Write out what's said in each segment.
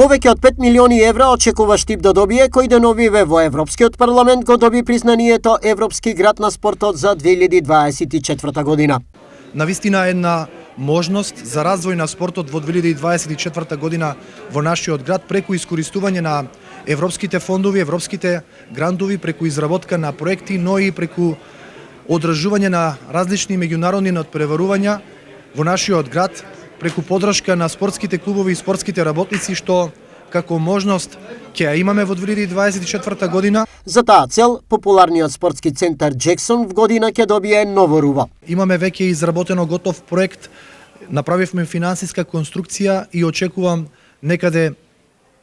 Повеќе од 5 милиони евра очекува Штип да добие, кој деновиве во Европскиот парламент го доби признанието Европски град на спортот за 2024 година. Навистина една можност за развој на спортот во 2024 година во нашиот град преку искористување на европските фондови, европските грантови, преку изработка на проекти, но и преку одржување на различни меѓународни надпреварувања во нашиот град, преку подршка на спортските клубови и спортските работници, што како можност ќе ја имаме во 2024 година. За таа цел, популарниот спортски центар Джексон в година ќе добие ново руво. Имаме веќе изработено готов проект, направивме финансиска конструкција и очекувам некаде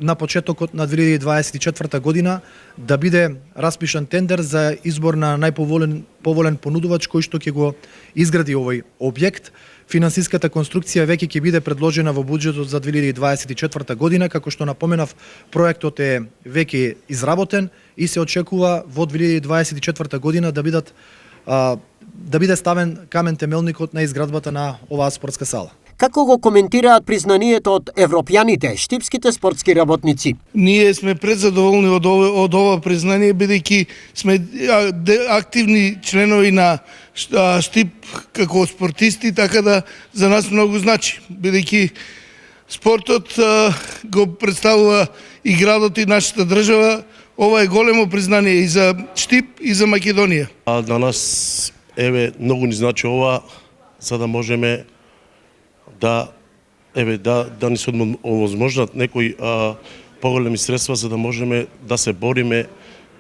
на почетокот на 2024 година да биде распишан тендер за избор на најповолен понудувач кој што ќе го изгради овој објект. Финансиската конструкција веќе ќе биде предложена во буџетот за 2024 година, како што напоменав, проектот е веќе изработен и се очекува во 2024 година да биде ставен камен темелникот на изградбата на оваа спортска сала. Како го коментираат признанието од европјаните, штипските спортски работници? Ние сме презадоволни од ова признание, бидејќи сме активни членови на Штип како спортисти, така да за нас многу значи, бидејќи спортот го представува и градот и нашата држава. Ова е големо признание и за Штип и за Македонија. На нас многу ни значи ова, за да можеме да ни се овозможнат некои поголеми средства за да можеме да се бориме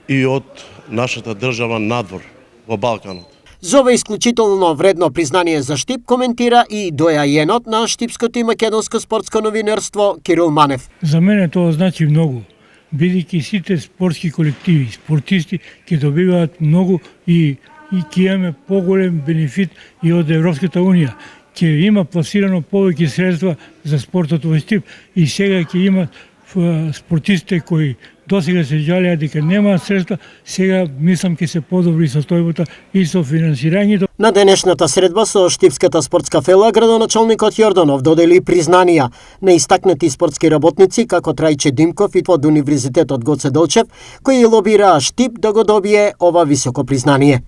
и од нашата држава надвор во Балканот. За ова исклучително вредно признание за Штип коментира и доајенот на штипското и македонско спортско новинарство Кирил Манев. За мене тоа значи многу, бидејќи сите спортски колективи, спортисти ќе добиваат многу и ќе имаме поголем бенефит и од Европската унија. Ќе има пласирано повеќе средства за спортот во Штип и сега ќе има спортистите кои досега се жалеа дека немаат средства, сега мислам ќе се подобри состојбата и со финансирањето. На денешната средба со Штипската спортска фела градоначалникот Јорданов додели признанија на истакнати спортски работници како Трајче Димков и од Универзитетот Гоце Делчев, кои лобираа Штип да го добие ова високо признание.